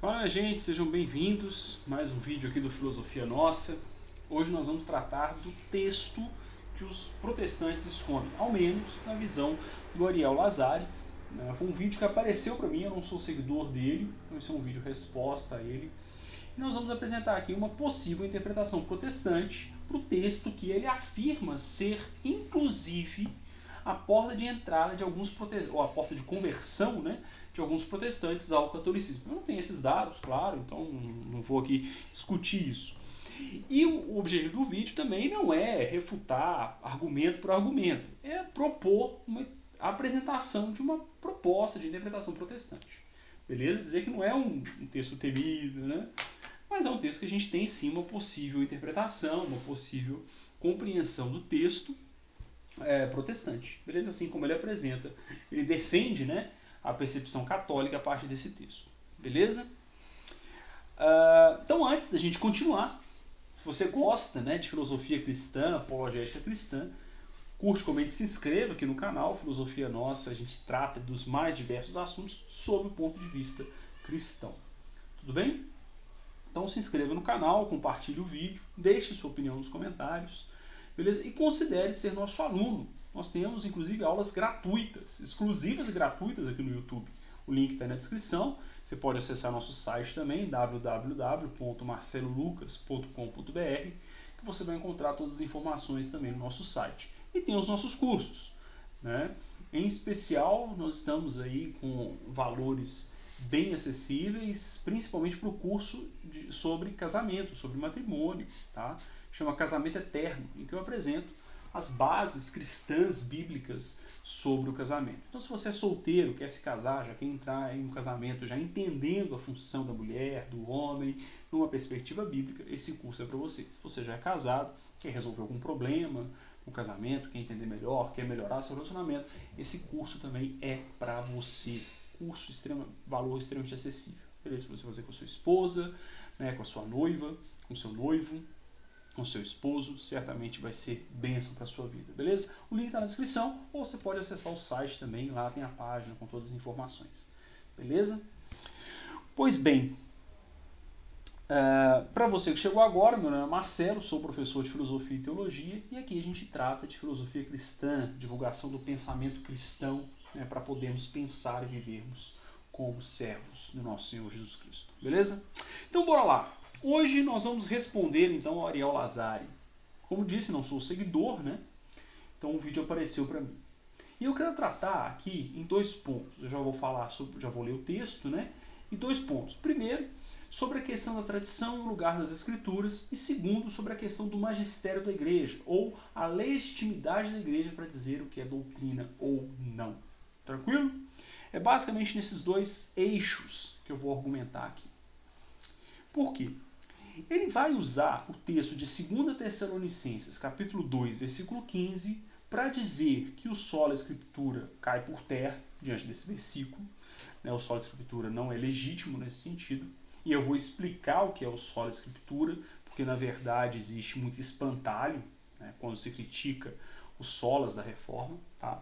Fala, gente, sejam bem-vindos. Mais um vídeo aqui do Filosofia Nossa. Hoje nós vamos tratar do texto que os protestantes escondem, ao menos na visão do Ariel Lazari. Foi um vídeo que apareceu para mim, eu não sou seguidor dele, então isso é um vídeo resposta a ele. E nós vamos apresentar aqui uma possível interpretação protestante para o texto que ele afirma ser, inclusive, a porta de entrada de alguns ou a porta de conversão, né, de alguns protestantes ao catolicismo. Eu não tenho esses dados, claro, então não vou aqui discutir isso. E o objetivo do vídeo também não é refutar argumento por argumento, é propor uma apresentação de uma proposta de interpretação protestante. Beleza? Dizer que não é um texto temido, né? Mas é um texto que a gente tem sim uma possível interpretação, uma possível compreensão do texto protestante. Beleza? Assim como ele apresenta. Ele defende, né, a percepção católica a partir desse texto. Beleza? Então, antes da gente continuar, se você gosta, né, de filosofia cristã, apologética cristã, curte, comente, se inscreva aqui no canal Filosofia Nossa. A gente trata dos mais diversos assuntos sob o ponto de vista cristão. Tudo bem? Então se inscreva no canal, compartilhe o vídeo, deixe sua opinião nos comentários, beleza? E considere ser nosso aluno. Nós temos, inclusive, aulas gratuitas, exclusivas e gratuitas aqui no YouTube. O link está na descrição. Você pode acessar nosso site também, www.marcelolucas.com.br, que você vai encontrar todas as informações também no nosso site. E tem os nossos cursos, né? Em especial, nós estamos aí com valores bem acessíveis, principalmente para o curso sobre casamento, sobre matrimônio, tá? Chama Casamento Eterno, em que eu apresento as bases cristãs bíblicas sobre o casamento. Então, se você é solteiro, quer se casar, já quer entrar em um casamento, já entendendo a função da mulher, do homem, numa perspectiva bíblica, esse curso é para você. Se você já é casado, quer resolver algum problema no casamento, quer entender melhor, quer melhorar seu relacionamento, esse curso também é para você. Curso valor extremamente acessível. Beleza? Para você fazer com a sua esposa, né, com a sua noiva, com o seu noivo, com o seu esposo, certamente vai ser bênção para a sua vida, beleza? O link está na descrição, ou você pode acessar o site também, lá tem a página com todas as informações, beleza? Pois bem, para você que chegou agora, meu nome é Marcelo, sou professor de Filosofia e Teologia, e aqui a gente trata de filosofia cristã, divulgação do pensamento cristão, né, para podermos pensar e vivermos como servos do nosso Senhor Jesus Cristo, beleza? Então bora lá! Hoje nós vamos responder então ao Ariel Lazari. Como disse, não sou seguidor, né? Então o vídeo apareceu para mim. E eu quero tratar aqui em dois pontos. Eu já vou falar sobre, já vou ler o texto, né? E dois pontos. Primeiro, sobre a questão da tradição e o lugar das escrituras, e segundo, sobre a questão do magistério da igreja, ou a legitimidade da igreja para dizer o que é doutrina ou não. Tranquilo? É basicamente nesses dois eixos que eu vou argumentar aqui. Por quê? Ele vai usar o texto de 2 Tessalonicenses, capítulo 2, versículo 15, para dizer que o sola escritura cai por terra, diante desse versículo. O sola escritura não é legítimo nesse sentido. E eu vou explicar o que é o sola escritura, porque na verdade existe muito espantalho, né, quando se critica os solas da reforma, tá?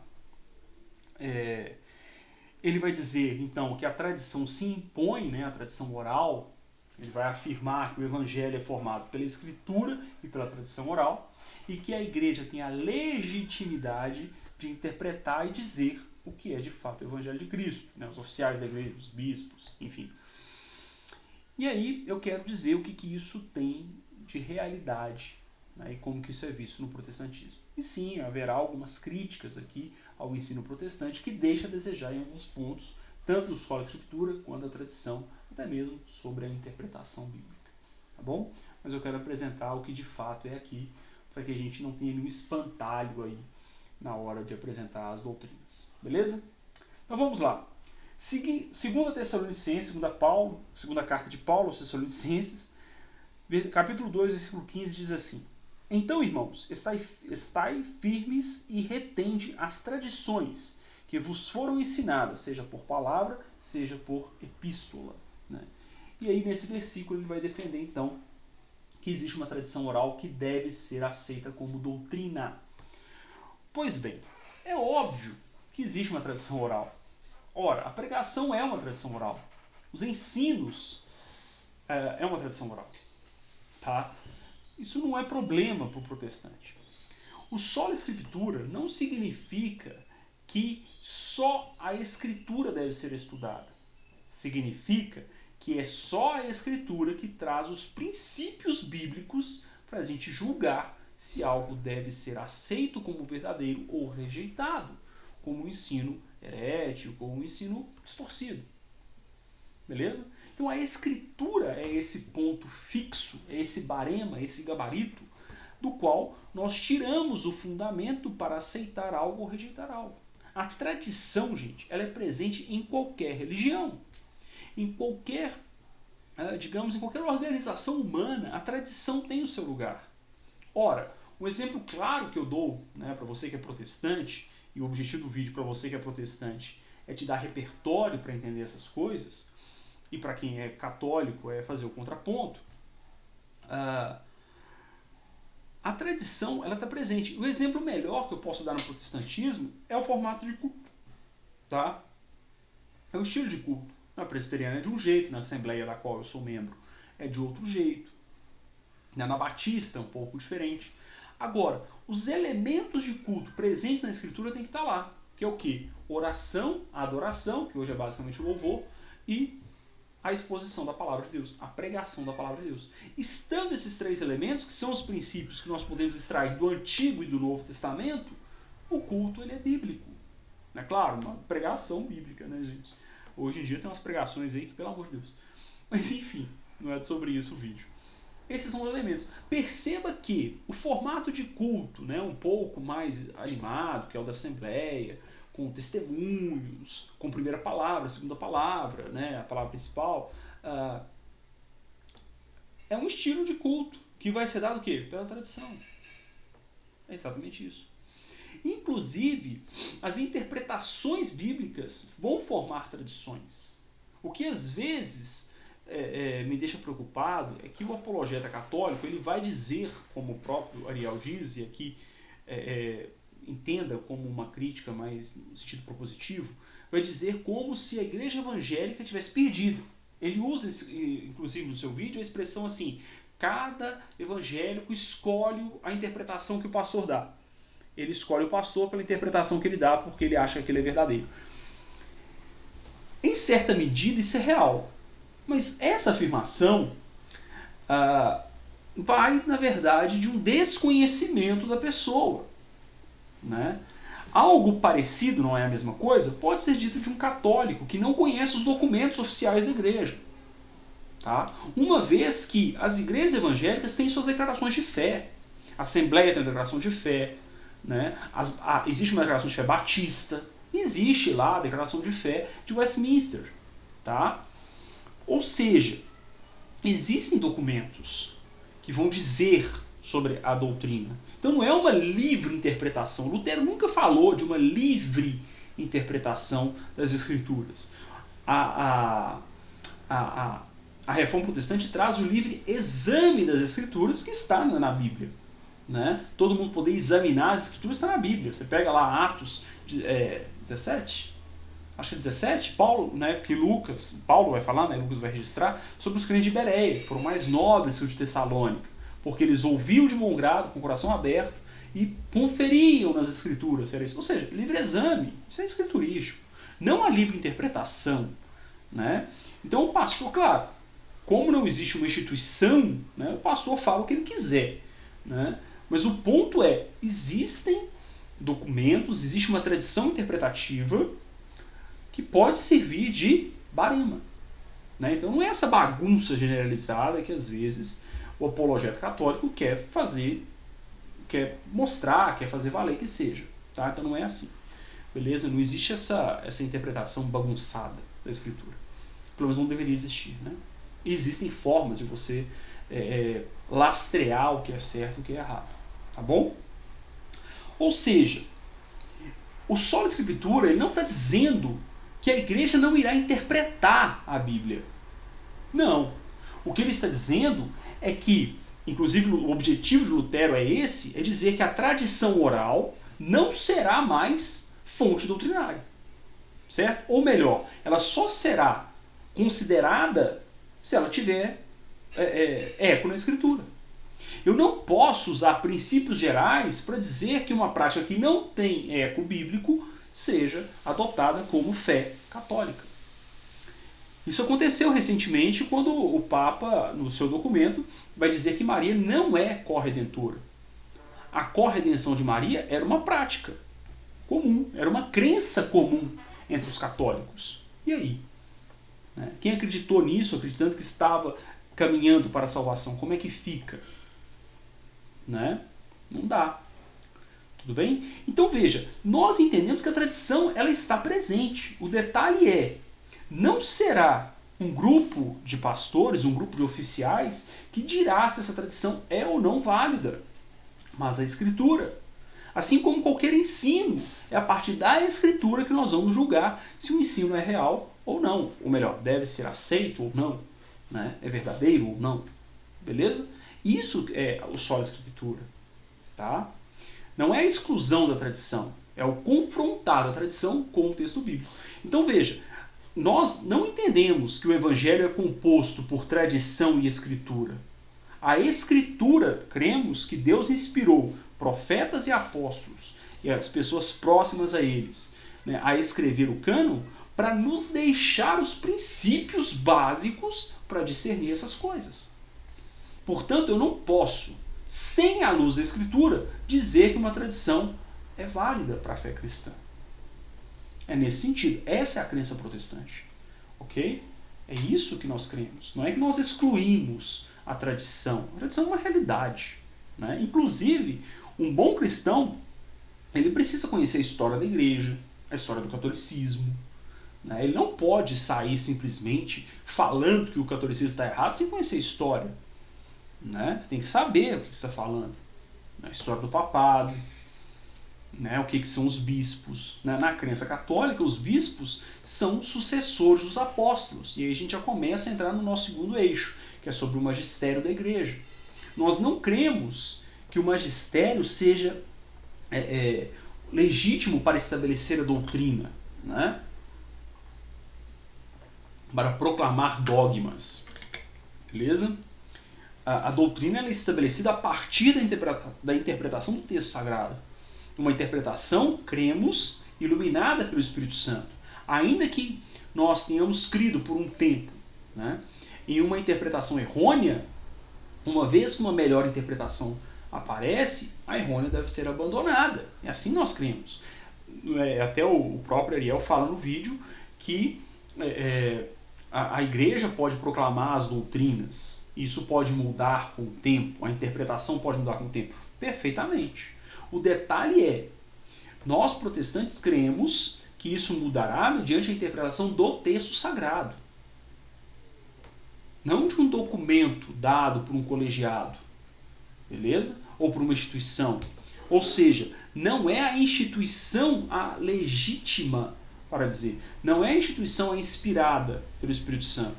Ele vai dizer, então, que a tradição se impõe, né, a tradição oral. Ele vai afirmar que o evangelho é formado pela escritura e pela tradição oral, e que a igreja tem a legitimidade de interpretar e dizer o que é de fato o evangelho de Cristo, né, os oficiais da igreja, os bispos, enfim. E aí eu quero dizer o que isso tem de realidade, né, e como que isso é visto no protestantismo. E sim, haverá algumas críticas aqui ao ensino protestante que deixa a desejar em alguns pontos, tanto do sola escritura quanto da tradição, até mesmo sobre a interpretação bíblica. Tá bom? Mas eu quero apresentar o que de fato é aqui, para que a gente não tenha nenhum espantalho aí na hora de apresentar as doutrinas. Beleza? Então vamos lá. 2 Tessalonicenses, segunda carta de Paulo aos Tessalonicenses, capítulo 2, versículo 15, diz assim: Então, irmãos, estai firmes e retende as tradições que vos foram ensinadas, seja por palavra, seja por epístola. Né? E aí, nesse versículo, ele vai defender, então, que existe uma tradição oral que deve ser aceita como doutrina. Pois bem, é óbvio que existe uma tradição oral. Ora, a pregação é uma tradição oral. Os ensinos é uma tradição oral. Tá? Isso não é problema para o protestante. O sola escritura não significa que só a escritura deve ser estudada. Significa que é só a escritura que traz os princípios bíblicos para a gente julgar se algo deve ser aceito como verdadeiro ou rejeitado, como um ensino herético ou um ensino distorcido. Beleza? Então a escritura é esse ponto fixo, é esse barema, esse gabarito, do qual nós tiramos o fundamento para aceitar algo ou rejeitar algo. A tradição, gente, ela é presente em qualquer religião. Em qualquer, digamos, em qualquer organização humana, a tradição tem o seu lugar. Ora, um exemplo claro que eu dou, né, para você que é protestante, e o objetivo do vídeo para você que é protestante é te dar repertório para entender essas coisas, e para quem é católico é fazer o contraponto, a tradição ela está presente. O exemplo melhor que eu posso dar no protestantismo é o formato de culto. Tá? É o estilo de culto. Na presbiteriana é de um jeito, na assembleia da qual eu sou membro é de outro jeito. Na batista é um pouco diferente. Agora, os elementos de culto presentes na escritura tem que estar lá. Que é o quê? Oração, adoração, que hoje é basicamente o louvor, e a exposição da palavra de Deus, a pregação da palavra de Deus. Estando esses três elementos, que são os princípios que nós podemos extrair do Antigo e do Novo Testamento, o culto ele é bíblico. É claro, uma pregação bíblica, né, gente? Hoje em dia tem umas pregações aí que, pelo amor de Deus. Mas enfim, não é sobre isso o vídeo. Esses são os elementos. Perceba que o formato de culto, né, um pouco mais animado, que é o da assembleia, com testemunhos, com primeira palavra, segunda palavra, né, a palavra principal, é um estilo de culto que vai ser dado o quê? Pela tradição. É exatamente isso. Inclusive, as interpretações bíblicas vão formar tradições. O que às vezes me deixa preocupado é que o apologeta católico ele vai dizer, como o próprio Ariel diz, e aqui entenda como uma crítica mais no sentido propositivo, vai dizer como se a igreja evangélica tivesse perdido. Ele usa, inclusive no seu vídeo, a expressão assim, cada evangélico escolhe a interpretação que o pastor dá. Ele escolhe o pastor pela interpretação que ele dá, porque ele acha que ele é verdadeiro. Em certa medida isso é real, mas essa afirmação vai, na verdade, de um desconhecimento da pessoa. Né? Algo parecido, não é a mesma coisa, pode ser dito de um católico que não conhece os documentos oficiais da igreja. Tá? Uma vez que as igrejas evangélicas têm suas declarações de fé. A Assembleia tem uma declaração de fé. Né? Existe uma declaração de fé batista. Existe lá a declaração de fé de Westminster. Tá? Ou seja, existem documentos que vão dizer sobre a doutrina. Então não é uma livre interpretação. Lutero nunca falou de uma livre interpretação das Escrituras. A Reforma Protestante traz o livre exame das Escrituras que está na Bíblia. Né? Todo mundo poder examinar as Escrituras está na Bíblia. Você pega lá Atos 17? Acho que é 17, Paulo, né, que Paulo vai falar, né, Lucas vai registrar, sobre os crentes de Bereia, que foram mais nobres que os de Tessalônica, porque eles ouviam de bom grado, com o coração aberto, e conferiam nas escrituras. Ou seja, livre exame, isso é escriturístico, não a livre interpretação. Né? Então o pastor, claro, como não existe uma instituição, né, o pastor fala o que ele quiser. Né? Mas o ponto é, existem documentos, existe uma tradição interpretativa que pode servir de barema. Né? Então não é essa bagunça generalizada que às vezes o apologeta católico quer fazer, quer mostrar, quer fazer valer que seja. Tá? Então não é assim. Beleza? Não existe essa interpretação bagunçada da escritura. Pelo menos não deveria existir. Né? E existem formas de você lastrear o que é certo e o que é errado. Tá bom? Ou seja, o sola escritura ele não está dizendo que a igreja não irá interpretar a Bíblia. Não. O que ele está dizendo é que, inclusive o objetivo de Lutero é esse, é dizer que a tradição oral não será mais fonte doutrinária. Certo? Ou melhor, ela só será considerada se ela tiver eco na Escritura. Eu não posso usar princípios gerais para dizer que uma prática que não tem eco bíblico seja adotada como fé católica. Isso aconteceu recentemente quando o Papa, no seu documento, vai dizer que Maria não é corredentora. A corredenção de Maria era uma prática comum, era uma crença comum entre os católicos. E aí? Quem acreditou nisso, acreditando que estava caminhando para a salvação, como é que fica? Não dá. Tudo bem? Então veja, nós entendemos que a tradição ela está presente. O detalhe é, não será um grupo de pastores, um grupo de oficiais que dirá se essa tradição é ou não válida, mas a Escritura. Assim como qualquer ensino, é a partir da Escritura que nós vamos julgar se o ensino é real ou não. Ou melhor, deve ser aceito ou não, é verdadeiro ou não. Beleza? Isso é o solo da Escritura. Tá? Não é a exclusão da tradição, é o confrontar a tradição com o texto bíblico. Então veja, nós não entendemos que o Evangelho é composto por tradição e Escritura. A Escritura, cremos que Deus inspirou profetas e apóstolos e as pessoas próximas a eles a escrever o cânon para nos deixar os princípios básicos para discernir essas coisas. Portanto, eu não posso, sem a luz da Escritura, dizer que uma tradição é válida para a fé cristã. É nesse sentido. Essa é a crença protestante. Ok? É isso que nós cremos. Não é que nós excluímos a tradição. A tradição é uma realidade. Inclusive, um bom cristão, ele precisa conhecer a história da igreja, a história do catolicismo. Ele não pode sair simplesmente falando que o catolicismo está errado sem conhecer a história. Você tem que saber o que você está falando. A história do papado, o que são os bispos. Na crença católica, os bispos são sucessores dos apóstolos. E aí a gente já começa a entrar no nosso segundo eixo, que é sobre o magistério da igreja. Nós não cremos que o magistério seja legítimo para estabelecer a doutrina, para proclamar dogmas. Beleza? A doutrina é estabelecida a partir da interpretação do texto sagrado. Uma interpretação, cremos, iluminada pelo Espírito Santo. Ainda que nós tenhamos crido por um tempo em uma interpretação errônea, uma vez que uma melhor interpretação aparece, a errônea deve ser abandonada. É assim nós cremos. Até o próprio Ariel fala no vídeo que a igreja pode proclamar as doutrinas. Isso pode mudar com o tempo, a interpretação pode mudar com o tempo. Perfeitamente. O detalhe é, nós protestantes cremos que isso mudará mediante a interpretação do texto sagrado. Não de um documento dado por um colegiado, beleza? Ou por uma instituição. Ou seja, não é a instituição a legítima, para dizer, não é a instituição a inspirada pelo Espírito Santo.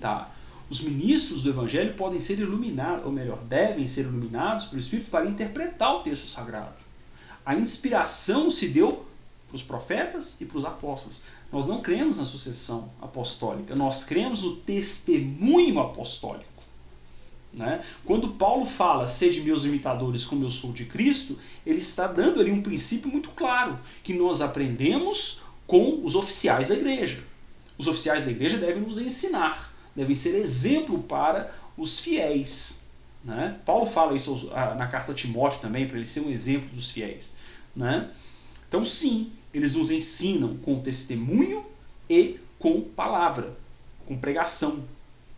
Tá? Os ministros do Evangelho podem ser iluminados, ou melhor, devem ser iluminados pelo Espírito para interpretar o texto sagrado. A inspiração se deu para os profetas e para os apóstolos. Nós não cremos na sucessão apostólica, nós cremos no testemunho apostólico. Quando Paulo fala, sede meus imitadores como eu sou de Cristo, ele está dando ali um princípio muito claro, que nós aprendemos com os oficiais da igreja. Os oficiais da igreja devem nos ensinar, devem ser exemplo para os fiéis. Paulo fala isso na carta a Timóteo também, para ele ser um exemplo dos fiéis. Então sim, eles nos ensinam com testemunho e com palavra, com pregação.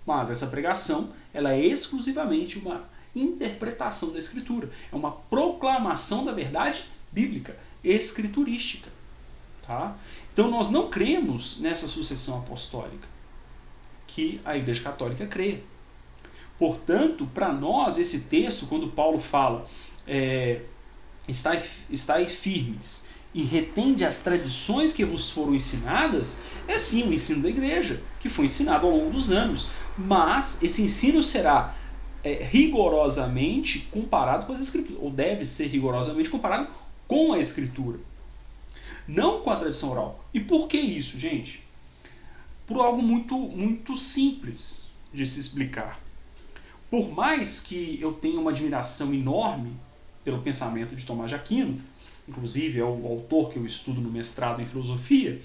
Mas essa pregação ela é exclusivamente uma interpretação da Escritura. É uma proclamação da verdade bíblica, escriturística. Tá? Então nós não cremos nessa sucessão apostólica que a Igreja Católica crê. Portanto, para nós, esse texto, quando Paulo fala estai firmes e retende as tradições que vos foram ensinadas, é sim o ensino da igreja, que foi ensinado ao longo dos anos. Mas esse ensino será rigorosamente comparado com as Escrituras, ou deve ser rigorosamente comparado com a Escritura, não com a tradição oral. E por que isso, gente? Por algo muito, muito simples. de se explicar. Por mais que eu tenha uma admiração enorme pelo pensamento de Tomás de Aquino, inclusive é o autor que eu estudo no mestrado em filosofia,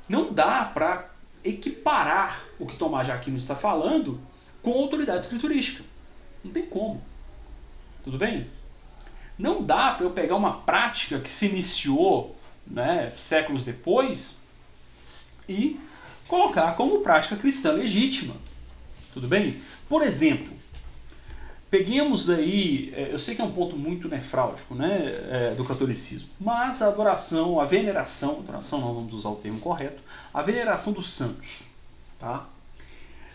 não dá para equiparar o que Tomás de Aquino está falando com a autoridade escriturística. Não tem como. Tudo bem? Não dá para eu pegar uma prática que se iniciou, né, séculos depois e colocar como prática cristã legítima. Tudo bem? Por exemplo, peguemos aí, eu sei que é um ponto muito nefrálgico, né, do catolicismo, mas a adoração, a veneração não vamos usar o termo correto, a veneração dos santos, tá?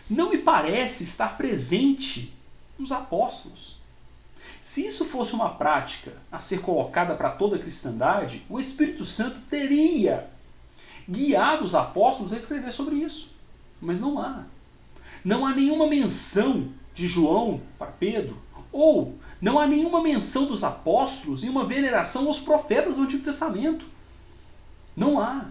Não me parece estar presente nos apóstolos. Se isso fosse uma prática a ser colocada para toda a cristandade, o Espírito Santo teria guiado os apóstolos a escrever sobre isso. Mas não há. Não há nenhuma menção de João para Pedro, ou não há nenhuma menção dos apóstolos em uma veneração aos profetas do Antigo Testamento. Não há.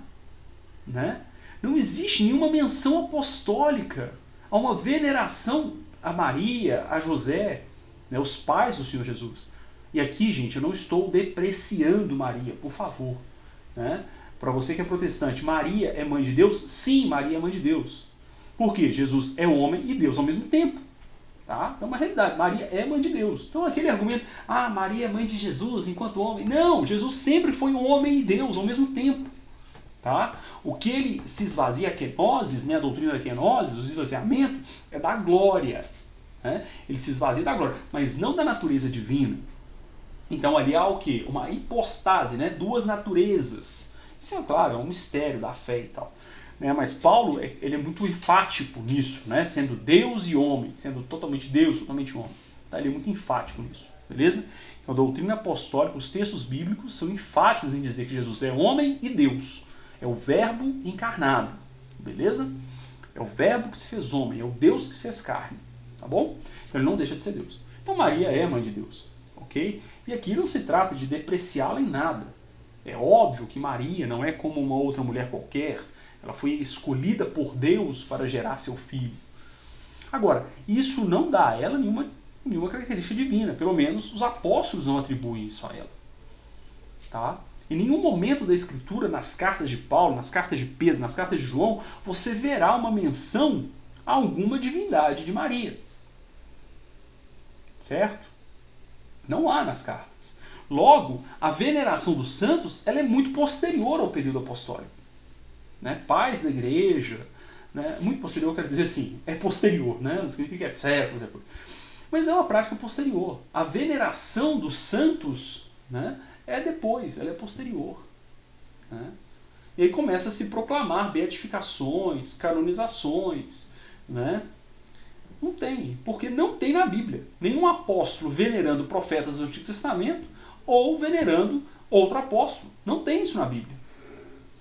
Né? Não existe nenhuma menção apostólica a uma veneração a Maria, a José, né, os pais do Senhor Jesus. E aqui, gente, eu não estou depreciando Maria, por favor. Né? Para você que é protestante, Maria é mãe de Deus? Sim, Maria é mãe de Deus. Por quê? Jesus é homem e Deus ao mesmo tempo. Tá? Então é uma realidade, Maria é mãe de Deus. Então aquele argumento, Maria é mãe de Jesus enquanto homem. Não, Jesus sempre foi um homem e Deus ao mesmo tempo. Tá? O que ele se esvazia, a kenosis, né, a doutrina da kenosis, o esvaziamento, é da glória. Né? Ele se esvazia da glória, mas não da natureza divina. Então ali há o quê? Uma hipostase, né? Duas naturezas. Isso é claro, é um mistério da fé e tal. Né? Mas Paulo ele é muito enfático nisso, né? Sendo Deus e homem, sendo totalmente Deus, totalmente homem. Tá? Ele é muito enfático nisso, beleza? Então a doutrina apostólica, os textos bíblicos são enfáticos em dizer que Jesus é homem e Deus. É o verbo encarnado, beleza? É o verbo que se fez homem, é o Deus que se fez carne, tá bom? Então ele não deixa de ser Deus. Então Maria é mãe de Deus, ok? E aqui não se trata de depreciá-la em nada. É óbvio que Maria não é como uma outra mulher qualquer, ela foi escolhida por Deus para gerar seu filho. Agora, isso não dá a ela nenhuma característica divina, pelo menos os apóstolos não atribuem isso a ela, tá? Em nenhum momento da Escritura, nas cartas de Paulo, nas cartas de Pedro, nas cartas de João, você verá uma menção a alguma divindade de Maria. Certo? Não há nas cartas. Logo, a veneração dos santos ela é muito posterior ao período apostólico. Né? Pais da igreja, né? Muito posterior, quero dizer assim, é posterior, né? Não significa que é séculos depois. Mas é uma prática posterior. A veneração dos santos, né? É depois, ela é posterior. Né? E aí começa a se proclamar beatificações, canonizações. Né? Não tem, porque não tem na Bíblia nenhum apóstolo venerando profetas do Antigo Testamento ou venerando outro apóstolo. Não tem isso na Bíblia.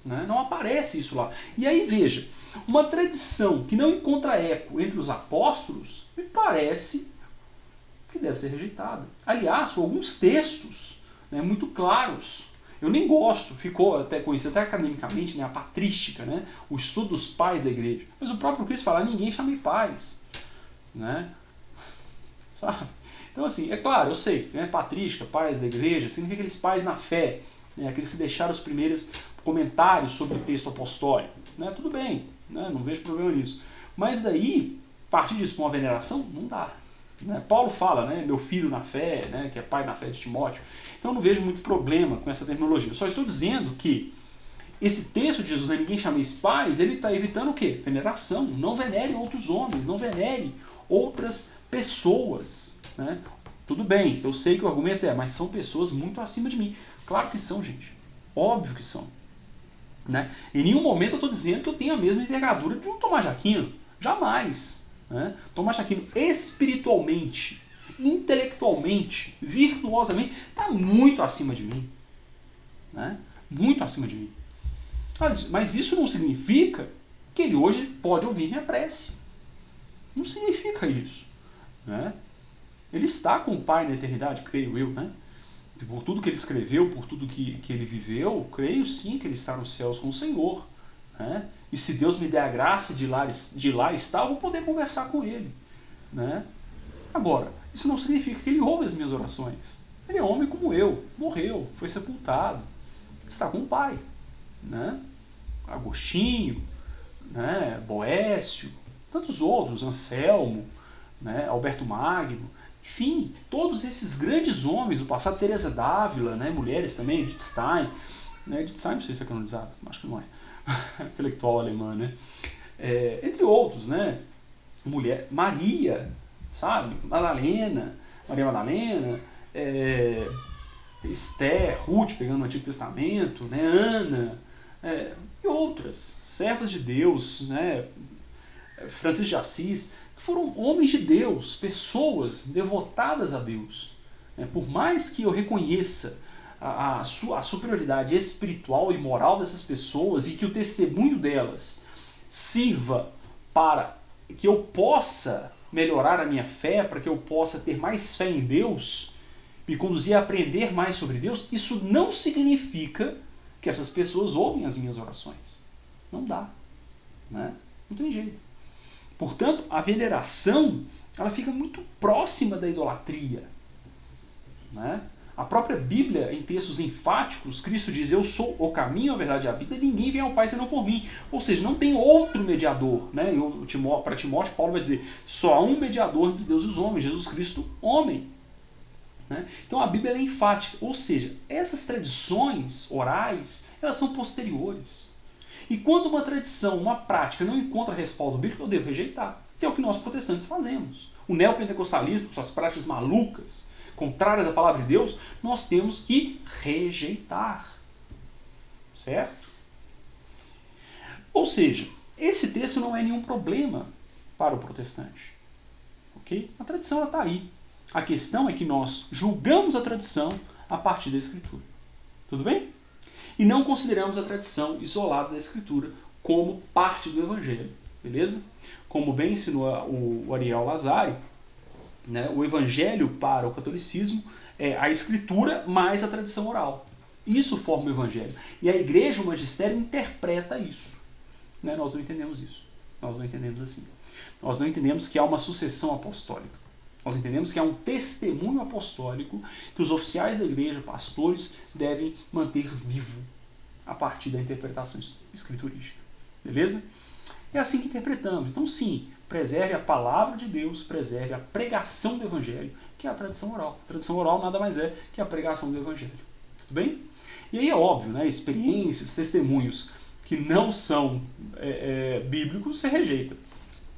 Né? Não aparece isso lá. E aí veja, uma tradição que não encontra eco entre os apóstolos me parece que deve ser rejeitada. Aliás, com alguns textos, né, muito claros. Eu nem gosto, ficou até conhecido até academicamente, né, a patrística, né, o estudo dos pais da igreja. Mas o próprio Cristo fala, ninguém chame pais. Né? Sabe? Então assim, é claro, eu sei, né, patrística, pais da igreja, significa aqueles pais na fé, né, aqueles que deixaram os primeiros comentários sobre o texto apostólico. Né? Tudo bem, né, não vejo problema nisso. Mas daí, partir disso para uma veneração, não dá. Né? Paulo fala, né, meu filho na fé, né, que é pai na fé de Timóteo. Então eu não vejo muito problema com essa terminologia. Eu só estou dizendo que esse texto de Jesus, ninguém chameis pais, ele está evitando o quê? Veneração. Não venere outros homens, não venere outras pessoas. Né? Tudo bem, eu sei que o argumento mas são pessoas muito acima de mim. Claro que são, gente. Óbvio que são. Né? Em nenhum momento eu estou dizendo que eu tenho a mesma envergadura de um Tomás de Aquino. Jamais. Né? Tomás de Aquino, espiritualmente, intelectualmente, virtuosamente, está muito acima de mim. Né? Muito acima de mim. Mas isso não significa que ele hoje pode ouvir minha prece. Não significa isso. Né? Ele está com o Pai na eternidade, creio eu. Né? Por tudo que ele escreveu, por tudo que ele viveu, creio sim que ele está nos céus com o Senhor. Né? E se Deus me der a graça de lá estar, eu vou poder conversar com ele. Né? Agora, isso não significa que ele ouve as minhas orações. Ele é homem como eu, morreu, foi sepultado, está com o Pai. Né? Agostinho, né? Boécio, tantos outros, Anselmo, né? Alberto Magno, enfim, todos esses grandes homens do passado, Teresa d'Ávila, né? Mulheres também, Edith Stein, né? Edith Stein não sei se é canonizado, acho que não é, intelectual alemã, né? Entre outros, né? Mulher, Maria, sabe? Maria Madalena, Esther, Ruth, pegando o Antigo Testamento, né? Ana, e outras, servas de Deus, né? Francisco de Assis, que foram homens de Deus, pessoas devotadas a Deus. Por mais que eu reconheça a superioridade espiritual e moral dessas pessoas e que o testemunho delas sirva para que eu possa melhorar a minha fé, para que eu possa ter mais fé em Deus, me conduzir a aprender mais sobre Deus, isso não significa que essas pessoas ouvem as minhas orações. Não dá. Né? Não tem jeito. Portanto, a veneração ela fica muito próxima da idolatria. Né? A própria Bíblia, em textos enfáticos, Cristo diz: eu sou o caminho, a verdade e a vida, e ninguém vem ao Pai senão por mim. Ou seja, não tem outro mediador. Né? Para Timóteo, Paulo vai dizer: só há um mediador entre Deus e os homens, Jesus Cristo, homem. Né? Então a Bíblia é enfática. Ou seja, essas tradições orais, elas são posteriores. E quando uma tradição, uma prática não encontra respaldo bíblico, eu devo rejeitar. Que é o que nós protestantes fazemos. O neopentecostalismo, suas práticas malucas, contrárias à palavra de Deus, nós temos que rejeitar. Certo? Ou seja, esse texto não é nenhum problema para o protestante. Ok? A tradição está aí. A questão é que nós julgamos a tradição a partir da Escritura. Tudo bem? E não consideramos a tradição isolada da Escritura como parte do Evangelho. Beleza? Como bem ensinou o Ariel Lazari, né, o Evangelho para o catolicismo é a Escritura mais a tradição oral. Isso forma o Evangelho. E a Igreja, o magistério, interpreta isso. Né? Nós não entendemos isso. Nós não entendemos assim. Nós não entendemos que há uma sucessão apostólica. Nós entendemos que há um testemunho apostólico que os oficiais da igreja, pastores, devem manter vivo a partir da interpretação escriturística. Beleza? É assim que interpretamos. Então, sim, preserve a palavra de Deus, preserve a pregação do Evangelho, que é a tradição oral. A tradição oral nada mais é que a pregação do Evangelho. Tudo bem? E aí é óbvio, né? Experiências, testemunhos que não são bíblicos, você rejeita.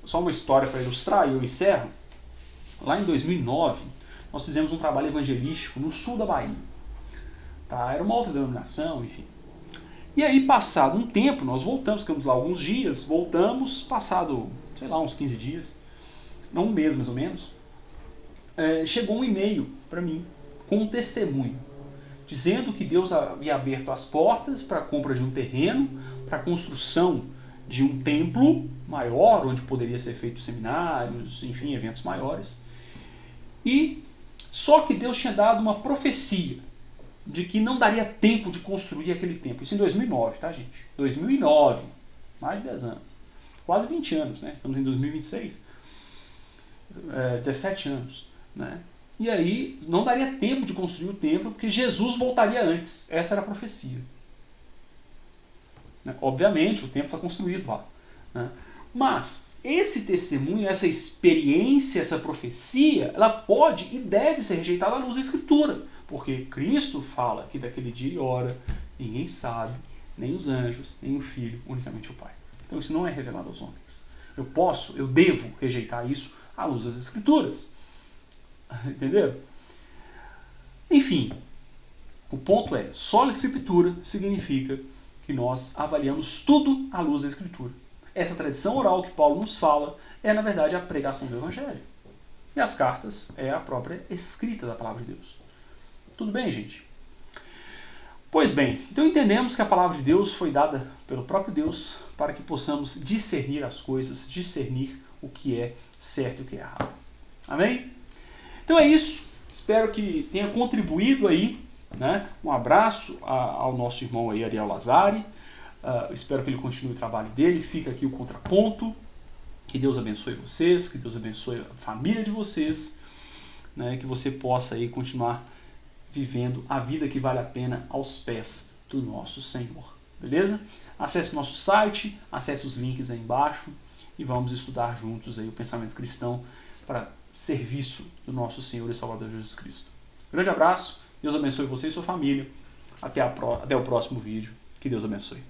Só uma história para ilustrar, e eu encerro. Lá em 2009, nós fizemos um trabalho evangelístico no sul da Bahia. Tá? Era uma outra denominação, enfim. E aí, passado um tempo, nós voltamos, ficamos lá alguns dias, voltamos, passado, sei lá, uns 15 dias, não um mês mais ou menos, chegou um e-mail para mim, com um testemunho, dizendo que Deus havia aberto as portas para a compra de um terreno, para a construção de um templo maior, onde poderia ser feito seminários, enfim, eventos maiores. E só que Deus tinha dado uma profecia de que não daria tempo de construir aquele templo. Isso em 2009, tá, gente? 2009, mais de 10 anos. Quase 20 anos, né? Estamos em 2026. 17 anos, né? E aí não daria tempo de construir o templo porque Jesus voltaria antes. Essa era a profecia. Obviamente, o templo está construído lá. Né? Mas esse testemunho, essa experiência, essa profecia, ela pode e deve ser rejeitada à luz da Escritura. Porque Cristo fala que daquele dia e hora ninguém sabe, nem os anjos, nem o Filho, unicamente o Pai. Então isso não é revelado aos homens. Eu devo rejeitar isso à luz das Escrituras. Entendeu? Enfim, o ponto é, sola Escritura significa que nós avaliamos tudo à luz da Escritura. Essa tradição oral que Paulo nos fala é, na verdade, a pregação do Evangelho. E as cartas é a própria escrita da palavra de Deus. Tudo bem, gente? Pois bem, então entendemos que a palavra de Deus foi dada pelo próprio Deus para que possamos discernir as coisas, discernir o que é certo e o que é errado. Amém? Então é isso. Espero que tenha contribuído aí. Né? Um abraço ao nosso irmão aí, Ariel Lazari. espero que ele continue o trabalho dele. Fica aqui o contraponto. Que Deus abençoe vocês, que Deus abençoe a família de vocês, né, que você possa aí continuar vivendo a vida que vale a pena aos pés do nosso Senhor. Beleza? Acesse o nosso site, acesse os links aí embaixo e vamos estudar juntos aí o pensamento cristão para serviço do nosso Senhor e Salvador Jesus Cristo. Grande abraço, Deus abençoe você e sua família. Até o próximo vídeo. Que Deus abençoe.